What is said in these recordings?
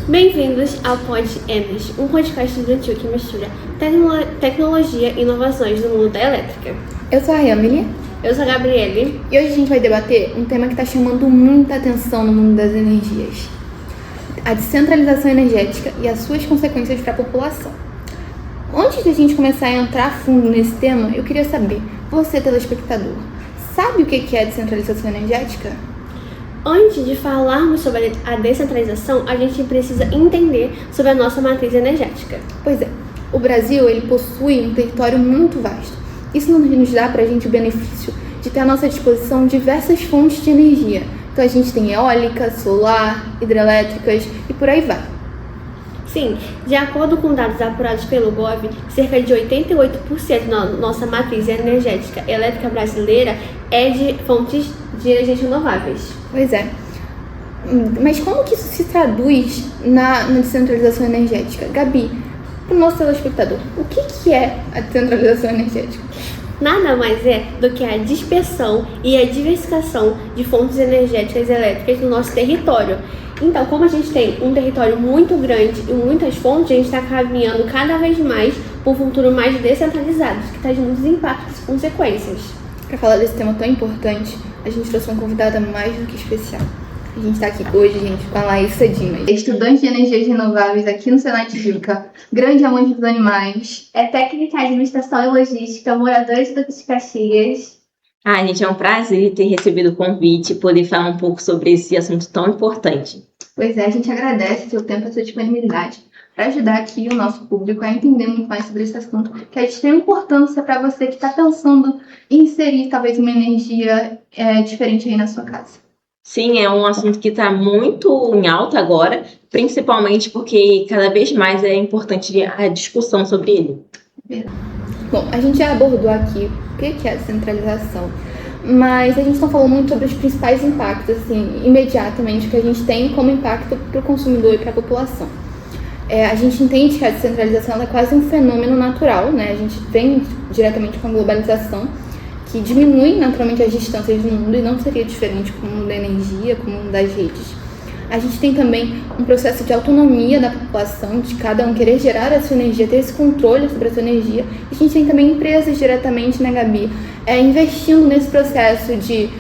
Bem-vindos ao Pod Enes, um podcast infantil que mistura tecnologia e inovações no mundo da elétrica. Eu sou a Emily. Eu sou a Gabriele. E hoje a gente vai debater um tema que está chamando muita atenção no mundo das energias: a descentralização energética e as suas consequências para a população. Antes de a gente começar a entrar a fundo nesse tema, eu queria saber, você telespectador, sabe o que é a descentralização energética? Antes de falarmos sobre a descentralização, a gente precisa entender sobre a nossa matriz energética. Pois é, o Brasil ele possui um território muito vasto. Isso nos dá para a gente o benefício de ter à nossa disposição diversas fontes de energia. Então a gente tem eólica, solar, hidrelétricas e por aí vai. Sim, de acordo com dados apurados pelo GOV, cerca de 88% da nossa matriz energética elétrica brasileira é de fontes de energias renováveis. Pois é. Mas como que isso se traduz na descentralização energética? Gabi, para o nosso telespectador, o que é a descentralização energética? Nada mais é do que a dispersão e a diversificação de fontes energéticas elétricas no nosso território. Então, como a gente tem um território muito grande e muitas fontes, a gente está caminhando cada vez mais para um futuro mais descentralizado, que traz muitos impactos e consequências. Para falar desse tema tão importante, a gente trouxe uma convidada mais do que especial. A gente está aqui hoje, gente, com a Laísa Dimas, estudante de energias renováveis aqui no Senai Tijuca, grande amante dos animais. É técnica de administração e logística, moradora de Duque de Caxias. Gente, é um prazer ter recebido o convite e poder falar um pouco sobre esse assunto tão importante. Pois é, a gente agradece seu tempo e sua disponibilidade para ajudar aqui o nosso público a entender muito mais sobre esse assunto, que é de extrema importância para você que está pensando em inserir talvez uma energia diferente aí na sua casa. Sim, é um assunto que está muito em alta agora, principalmente porque cada vez mais é importante a discussão sobre ele. Bom, a gente já abordou aqui o que é a descentralização, mas a gente não falou muito sobre os principais impactos, assim, imediatamente, que a gente tem como impacto para o consumidor e para a população. A gente entende que a descentralização é quase um fenômeno natural, né? A gente vem diretamente com a globalização, que diminui naturalmente as distâncias do mundo, e não seria diferente com o mundo da energia, com o mundo das redes. A gente tem também um processo de autonomia da população, de cada um querer gerar a sua energia, ter esse controle sobre a sua energia. E a gente tem também empresas diretamente, né, Gabi, investindo nesse processo de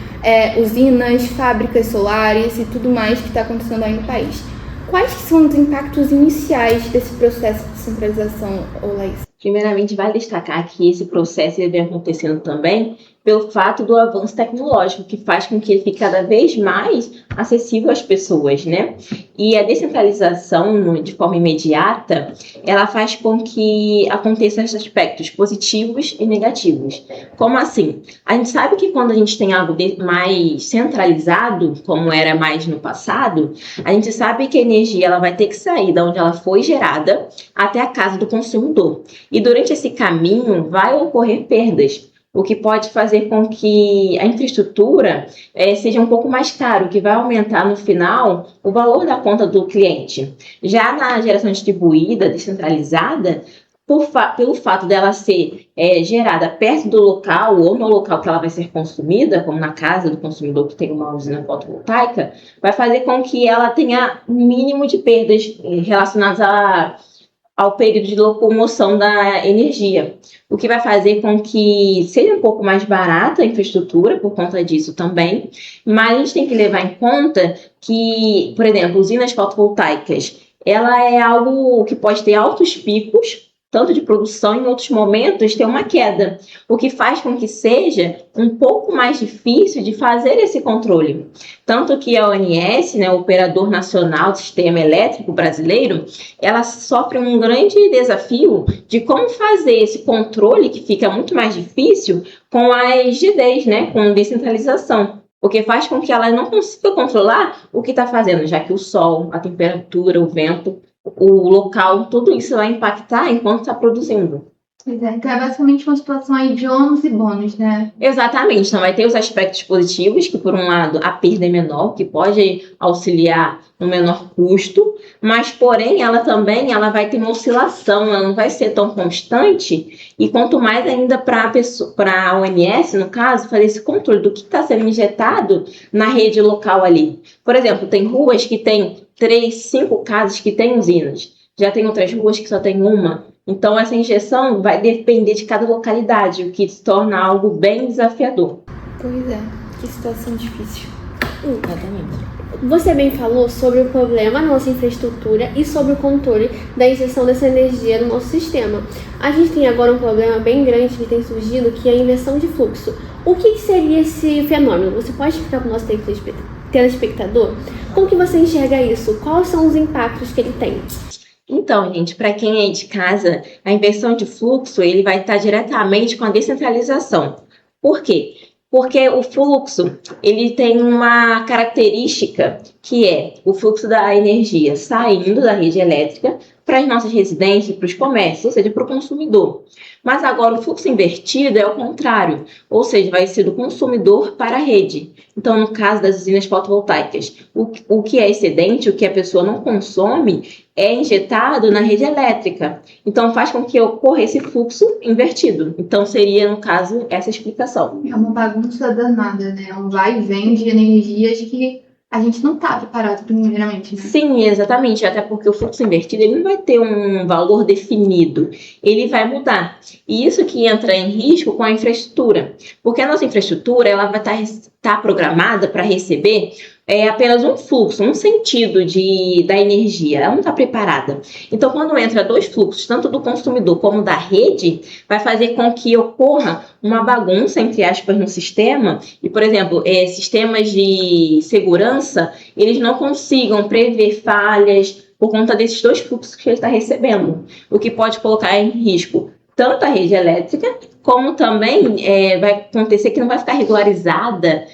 usinas, fábricas solares e tudo mais que está acontecendo aí no país. Quais são os impactos iniciais desse processo de descentralização, Laís? Primeiramente, vale destacar que esse processo vem acontecendo também pelo fato do avanço tecnológico, que faz com que ele fique cada vez mais acessível às pessoas, né? E a descentralização, de forma imediata, ela faz com que aconteçam esses aspectos positivos e negativos. Como assim? A gente sabe que quando a gente tem algo mais centralizado, como era mais no passado, a gente sabe que a energia ela vai ter que sair da onde ela foi gerada até a casa do consumidor. E durante esse caminho vai ocorrer perdas, o que pode fazer com que a infraestrutura seja um pouco mais caro, que vai aumentar no final o valor da conta do cliente. Já na geração distribuída, descentralizada, pelo fato dela ser gerada perto do local ou no local que ela vai ser consumida, como na casa do consumidor que tem uma usina fotovoltaica, vai fazer com que ela tenha mínimo de perdas relacionadas ao período de locomoção da energia, o que vai fazer com que seja um pouco mais barata a infraestrutura por conta disso também, mas a gente tem que levar em conta que, por exemplo, usinas fotovoltaicas, ela é algo que pode ter altos picos, tanto de produção, em outros momentos ter uma queda, o que faz com que seja um pouco mais difícil de fazer esse controle. Tanto que a ONS, né, o Operador Nacional do Sistema Elétrico Brasileiro, ela sofre um grande desafio de como fazer esse controle, que fica muito mais difícil, com as GDs, né, com descentralização. Porque faz com que ela não consiga controlar o que está fazendo, já que o sol, a temperatura, o vento, o local, tudo isso vai impactar enquanto está produzindo. Pois é, então é basicamente uma situação aí de ônus e bônus, né? Exatamente, então vai ter os aspectos positivos, que por um lado a perda é menor, que pode auxiliar no menor custo, mas porém ela vai ter uma oscilação, ela não vai ser tão constante, e quanto mais ainda para a OMS, no caso, fazer esse controle do que está sendo injetado na rede local ali. Por exemplo, tem ruas que tem 3, 5 casas que têm usinas, já tem outras ruas que só tem uma. Então, essa injeção vai depender de cada localidade, o que se torna algo bem desafiador. Pois é, que situação difícil. Exatamente. Você bem falou sobre o problema na nossa infraestrutura e sobre o controle da injeção dessa energia no nosso sistema. A gente tem agora um problema bem grande que tem surgido, que é a inversão de fluxo. O que seria esse fenômeno? Você pode explicar para o nosso telespectador? Como que você enxerga isso? Quais são os impactos que ele tem? Então, gente, para quem é de casa, a inversão de fluxo ele vai estar diretamente com a descentralização. Por quê? Porque o fluxo ele tem uma característica que é o fluxo da energia saindo da rede elétrica para as nossas residências, para os comércios, ou seja, para o consumidor. Mas agora o fluxo invertido é o contrário, ou seja, vai ser do consumidor para a rede. Então, no caso das usinas fotovoltaicas, o que é excedente, o que a pessoa não consome, é injetado na rede elétrica. Então, faz com que ocorra esse fluxo invertido. Então, seria, no caso, essa explicação. É uma bagunça danada, né? Um vai e vem de energias que a gente não está preparado primeiramente, né? Sim, exatamente. Até porque o fluxo invertido ele não vai ter um valor definido. Ele vai mudar. E isso que entra em risco com a infraestrutura. Porque a nossa infraestrutura ela vai estar programada para receber apenas um fluxo, um sentido da energia. Ela não está preparada. Então, quando entra dois fluxos, tanto do consumidor como da rede, vai fazer com que ocorra uma bagunça, entre aspas, no sistema. E, por exemplo, sistemas de segurança, eles não consigam prever falhas por conta desses dois fluxos que ele está recebendo. O que pode colocar em risco tanto a rede elétrica, como também vai acontecer que não vai ficar regularizada,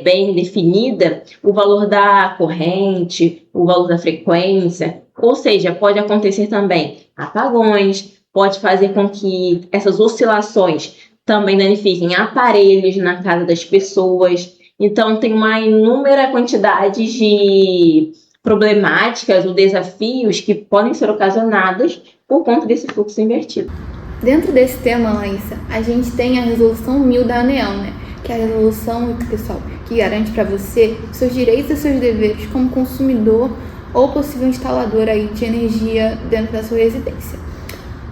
bem definida, o valor da corrente, o valor da frequência. Ou seja, pode acontecer também apagões, pode fazer com que essas oscilações também danifiquem aparelhos na casa das pessoas. Então, tem uma inúmera quantidade de problemáticas ou desafios que podem ser ocasionados por conta desse fluxo invertido. Dentro desse tema, Laísa, a gente tem a resolução 1000 da ANEEL, né? Que é a resolução, pessoal, que garante para você seus direitos e seus deveres como consumidor ou possível instalador aí de energia dentro da sua residência.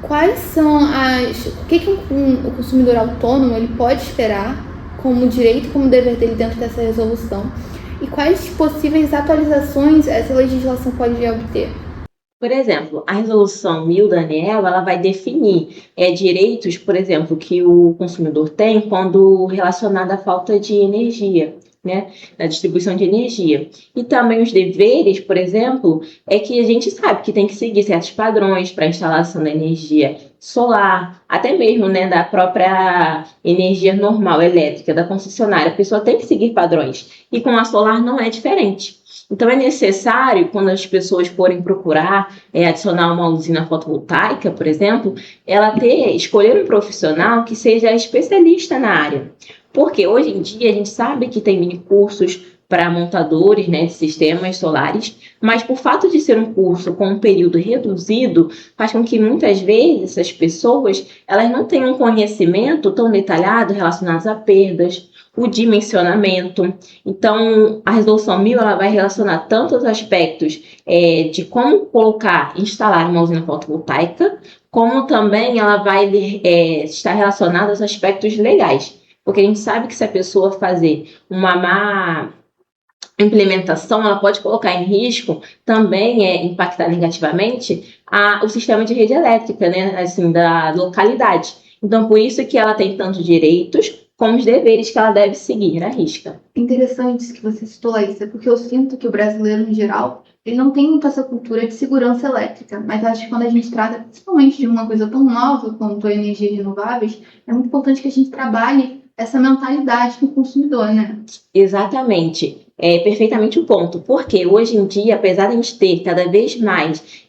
Quais são o que o consumidor autônomo ele pode esperar como direito e como dever dele dentro dessa resolução? E quais possíveis atualizações essa legislação pode obter? Por exemplo, a resolução 1000 da ANEEL, ela vai definir direitos, por exemplo, que o consumidor tem quando relacionado à falta de energia, né, na distribuição de energia. E também os deveres, por exemplo, é que a gente sabe que tem que seguir certos padrões para a instalação da energia solar, até mesmo, né, da própria energia normal elétrica da concessionária. A pessoa tem que seguir padrões. E com a solar não é diferente. Então, é necessário, quando as pessoas forem procurar adicionar uma usina fotovoltaica, por exemplo, escolher um profissional que seja especialista na área. Porque hoje em dia a gente sabe que tem mini cursos para montadores, né, de sistemas solares, mas por fato de ser um curso com um período reduzido, faz com que muitas vezes essas pessoas elas não tenham um conhecimento tão detalhado relacionado a perdas, o dimensionamento. Então, a resolução 1000 ela vai relacionar tanto os aspectos de como instalar uma usina fotovoltaica, como também ela vai estar relacionada aos aspectos legais. Porque a gente sabe que se a pessoa fazer uma má implementação, ela pode colocar em risco também impactar negativamente o sistema de rede elétrica, né, assim, da localidade. Então, por isso que ela tem tanto direitos como os deveres que ela deve seguir à risca. Interessante isso que você citou, Laísa, porque eu sinto que o brasileiro, em geral, ele não tem muito essa cultura de segurança elétrica, mas acho que quando a gente trata principalmente de uma coisa tão nova quanto a energias renováveis, é muito importante que a gente trabalhe essa mentalidade do consumidor, né? Exatamente. É perfeitamente o ponto. Porque hoje em dia, apesar de a gente ter cada vez mais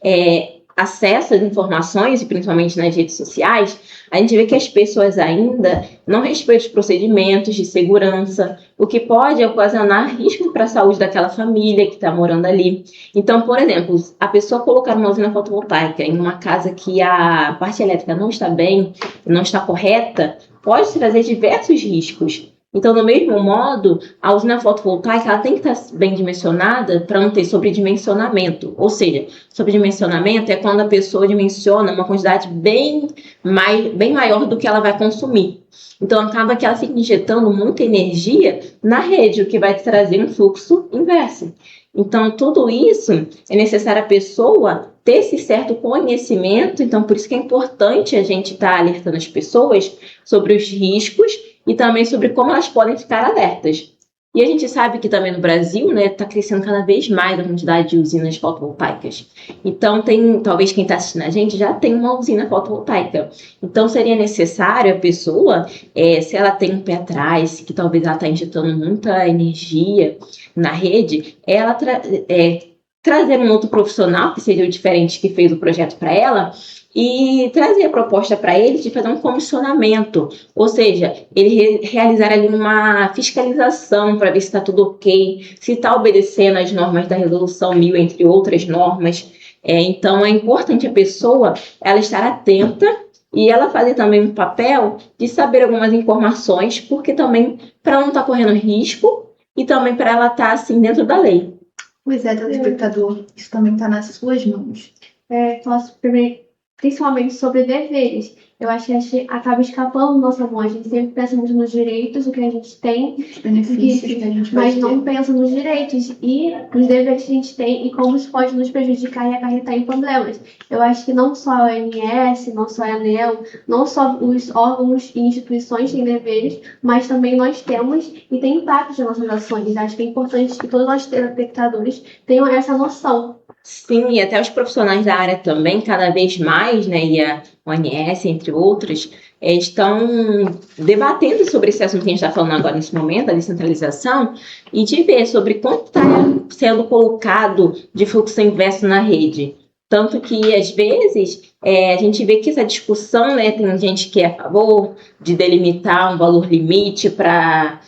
acesso às informações, e principalmente nas redes sociais, a gente vê que as pessoas ainda não respeitam os procedimentos de segurança, o que pode ocasionar risco para a saúde daquela família que está morando ali. Então, por exemplo, a pessoa colocar uma usina fotovoltaica em uma casa que a parte elétrica não está bem, não está correta, pode trazer diversos riscos. Então, do mesmo modo, a usina fotovoltaica ela tem que estar bem dimensionada para não ter sobredimensionamento. Ou seja, sobredimensionamento é quando a pessoa dimensiona uma quantidade bem maior do que ela vai consumir. Então, acaba que ela fica injetando muita energia na rede, o que vai trazer um fluxo inverso. Então, tudo isso é necessário a pessoa ter esse certo conhecimento. Então, por isso que é importante a gente estar alertando as pessoas sobre os riscos e também sobre como elas podem ficar alertas. E a gente sabe que também no Brasil, né, está crescendo cada vez mais a quantidade de usinas fotovoltaicas. Então, talvez quem está assistindo a gente já tem uma usina fotovoltaica. Então, seria necessário a pessoa, se ela tem um pé atrás, que talvez ela está injetando muita energia na rede, ela trazer um outro profissional, que seria o diferente que fez o projeto para ela, e trazer a proposta para ele de fazer um comissionamento, ou seja, ele realizar ali uma fiscalização para ver se está tudo ok, se está obedecendo às normas da Resolução 1000, entre outras normas. Então, é importante a pessoa ela estar atenta e ela fazer também um papel de saber algumas informações, porque também para não estar correndo risco e também para ela estar assim dentro da lei. Pois é, telespectador, isso também está nas suas mãos. Principalmente sobre deveres. Eu acho que a gente acaba escapando da nossa mão. A gente sempre pensa muito nos direitos, o que a gente tem, Os benefícios que a gente mas vai não ter. pensa nos direitos e nos deveres que a gente tem e como isso pode nos prejudicar e acarretar em problemas. Eu acho que não só a OMS, não só a ANEEL, não só os órgãos e instituições têm deveres, mas também nós temos e tem impacto nas nossas ações. Acho que é importante que todos nós telespectadores tenham essa noção. Sim, e até os profissionais da área também, cada vez mais, né, e a ONS, entre outros, estão debatendo sobre esse assunto que a gente está falando agora nesse momento, a descentralização, e de ver sobre quanto está sendo colocado de fluxo inverso na rede. Tanto que, às vezes, a gente vê que essa discussão, né, tem gente que é a favor de delimitar um valor limite para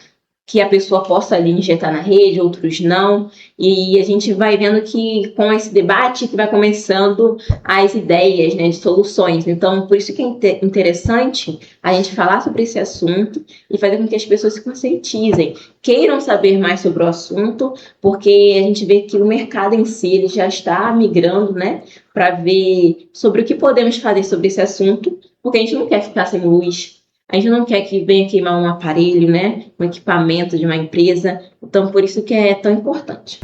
que a pessoa possa ali injetar na rede, outros não, e a gente vai vendo que com esse debate que vai começando as ideias, né, de soluções. Então, por isso que é interessante a gente falar sobre esse assunto e fazer com que as pessoas se conscientizem, queiram saber mais sobre o assunto, porque a gente vê que o mercado em si ele já está migrando, né, para ver sobre o que podemos fazer sobre esse assunto, porque a gente não quer ficar sem luz. A gente não quer que venha queimar um aparelho, né? Um equipamento de uma empresa. Então, por isso que é tão importante.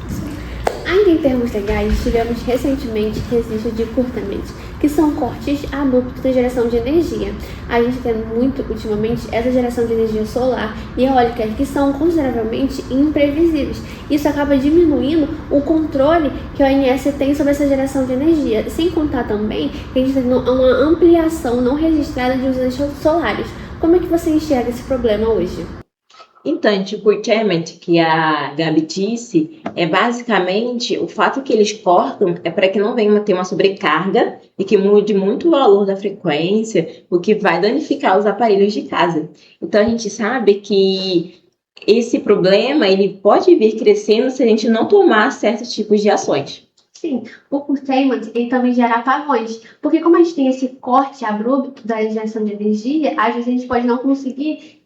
Ainda em termos legais, tivemos recentemente registro de curtamentos, que são cortes abruptos da geração de energia. A gente tem muito, ultimamente, essa geração de energia solar e eólica, que são consideravelmente imprevisíveis. Isso acaba diminuindo o controle que a ONS tem sobre essa geração de energia, sem contar também que a gente tem uma ampliação não registrada de usinas solares. Como é que você enxerga esse problema hoje? Então, tipo, o curtailment que a Gabi disse é basicamente o fato que eles cortam é para que não venha ter uma sobrecarga e que mude muito o valor da frequência, o que vai danificar os aparelhos de casa. Então, a gente sabe que esse problema ele pode vir crescendo se a gente não tomar certos tipos de ações. Sim, o curtailment ele também gera apagões, porque como a gente tem esse corte abrupto da geração de energia, às vezes a gente pode não conseguir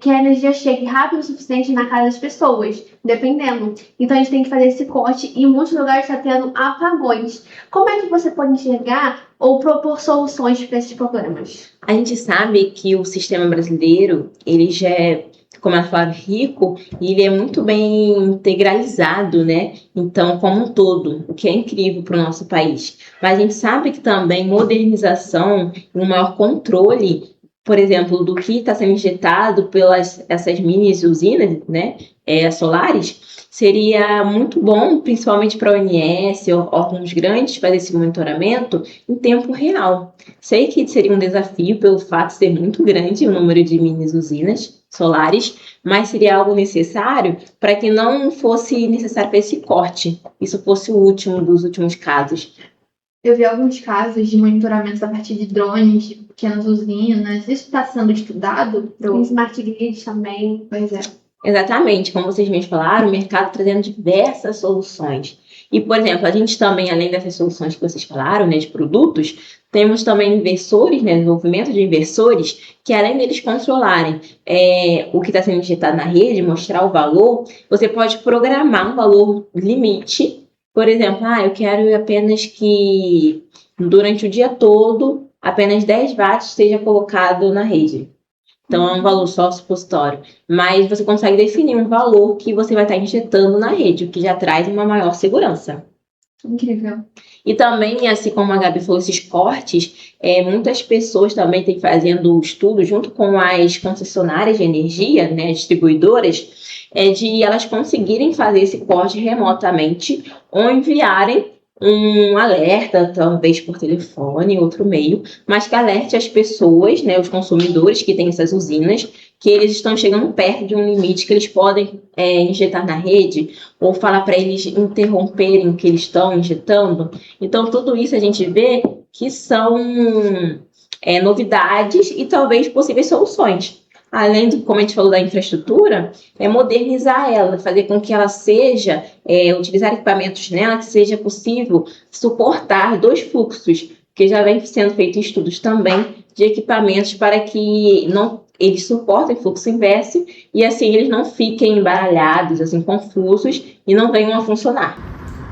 que a energia chegue rápido o suficiente na casa das pessoas, dependendo. Então a gente tem que fazer esse corte e em muitos lugares está tendo apagões. Como é que você pode enxergar ou propor soluções para esses problemas? A gente sabe que o sistema brasileiro, ele já é, como ela fala, rico, e ele é muito bem integralizado, né? Então, como um todo, o que é incrível para o nosso país. Mas a gente sabe que também modernização e um maior controle, por exemplo, do que está sendo injetado pelas essas mini usinas, né, solares, seria muito bom, principalmente para a ONS, órgãos grandes, fazer esse monitoramento em tempo real. Sei que seria um desafio pelo fato de ser muito grande o número de mini usinas solares, mas seria algo necessário para que não fosse necessário para esse corte, isso fosse o último dos últimos casos. Eu vi alguns casos de monitoramento a partir de drones, de pequenas usinas. Isso está sendo estudado? Tem smart grids também. Pois é. Exatamente, como vocês mesmos falaram, o mercado trazendo diversas soluções. E, por exemplo, a gente também, além dessas soluções que vocês falaram, né, de produtos, temos também inversores, né, desenvolvimento de inversores, que além deles controlarem o que está sendo injetado na rede, mostrar o valor, você pode programar um valor limite. Por exemplo, eu quero apenas que durante o dia todo, apenas 10 watts seja colocado na rede. Então, é um valor só supositório. Mas você consegue definir um valor que você vai estar injetando na rede, o que já traz uma maior segurança. Incrível. E também, assim como a Gabi falou, esses cortes, muitas pessoas também têm fazendo estudo junto com as concessionárias de energia, né, distribuidoras, de elas conseguirem fazer esse corte remotamente ou enviarem um alerta, talvez por telefone, outro meio, mas que alerte as pessoas, né, os consumidores que têm essas usinas, que eles estão chegando perto de um limite que eles podem injetar na rede, ou falar para eles interromperem o que eles estão injetando. Então, tudo isso a gente vê que são novidades e talvez possíveis soluções. Além de, como a gente falou, da infraestrutura, modernizar ela, fazer com que ela seja, utilizar equipamentos nela, que seja possível suportar 2 fluxos, que já vem sendo feito estudos também de equipamentos para que eles suportem fluxo inverso e assim eles não fiquem embaralhados, assim, confusos e não venham a funcionar.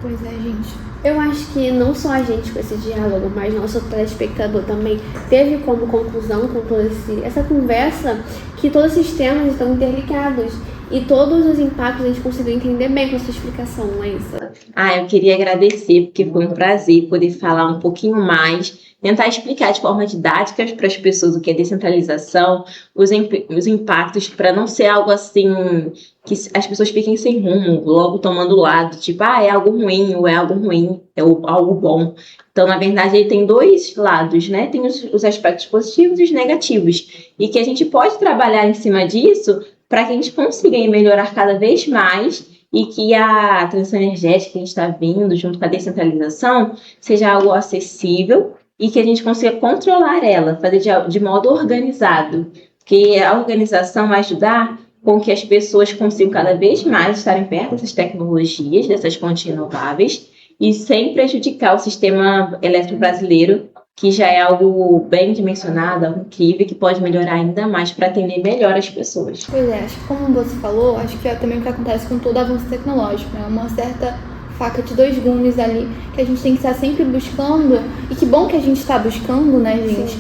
Pois é, gente. Eu acho que não só a gente com esse diálogo, mas nosso telespectador também teve como conclusão com toda essa conversa que todos esses temas estão interligados e todos os impactos a gente conseguiu entender bem com a sua explicação, Laísa. Eu queria agradecer, porque foi um prazer poder falar um pouquinho mais, tentar explicar de forma didática para as pessoas o que é descentralização, os impactos, para não ser algo assim que as pessoas fiquem sem rumo, logo tomando lado, tipo, é algo ruim, ou é algo ruim, é algo bom. Então, na verdade, ele tem 2 lados, né? Tem os aspectos positivos e os negativos. E que a gente pode trabalhar em cima disso para que a gente consiga melhorar cada vez mais e que a transição energética que a gente está vindo junto com a descentralização seja algo acessível e que a gente consiga controlar ela, fazer de modo organizado. Porque a organização vai ajudar com que as pessoas consigam cada vez mais estarem perto dessas tecnologias, dessas fontes renováveis, e sem prejudicar o sistema elétrico brasileiro, que já é algo bem dimensionado, algo incrível, que pode melhorar ainda mais para atender melhor as pessoas. Pois é, acho que como você falou, acho que é também o que acontece com todo avanço tecnológico, né? Uma certa faca de 2 gumes ali, que a gente tem que estar sempre buscando, e que bom que a gente está buscando, né, gente?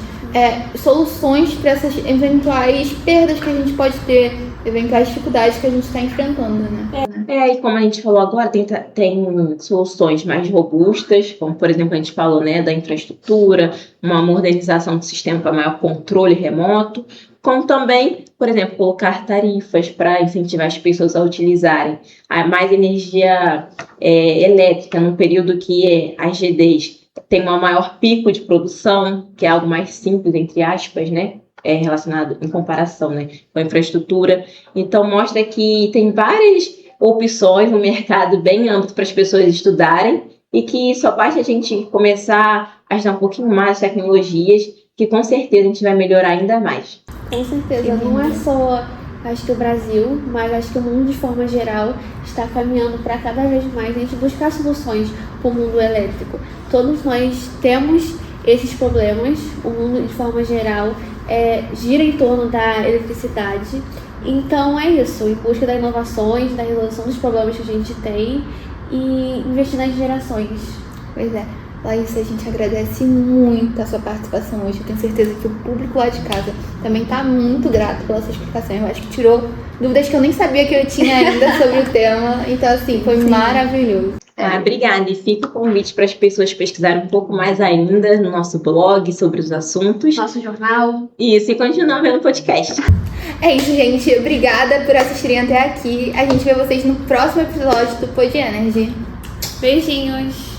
Soluções para essas eventuais perdas que a gente pode ter, eventuais dificuldades que a gente está enfrentando, né? E como a gente falou agora, tem soluções mais robustas, como por exemplo a gente falou, né, da infraestrutura, uma modernização do sistema para maior controle remoto, como também, por exemplo, colocar tarifas para incentivar as pessoas a utilizarem mais energia elétrica no período que as GDs têm um maior pico de produção, que é algo mais simples, entre aspas, né? Relacionado em comparação, né, com a infraestrutura. Então, mostra que tem várias opções no mercado bem amplo para as pessoas estudarem e que só basta a gente começar a estudar um pouquinho mais de tecnologias, que com certeza a gente vai melhorar ainda mais. Com certeza, não é só, acho que o Brasil, mas acho que o mundo de forma geral está caminhando para cada vez mais a gente buscar soluções para o mundo elétrico. Todos nós temos esses problemas, o mundo de forma geral gira em torno da eletricidade. Então é isso, em busca das inovações, da resolução dos problemas que a gente tem e investir nas gerações. Pois é. Laísa, a gente agradece muito a sua participação hoje. Eu tenho certeza que o público lá de casa também está muito grato pela sua explicação. Eu acho que tirou dúvidas que eu nem sabia que eu tinha ainda sobre o tema. Então, assim, foi maravilhoso. Obrigada. E fica o convite para as pessoas pesquisarem um pouco mais ainda no nosso blog sobre os assuntos. Nosso jornal. Isso, e continuar vendo o podcast. É isso, gente. Obrigada por assistirem até aqui. A gente vê vocês no próximo episódio do Pod Energy. Beijinhos!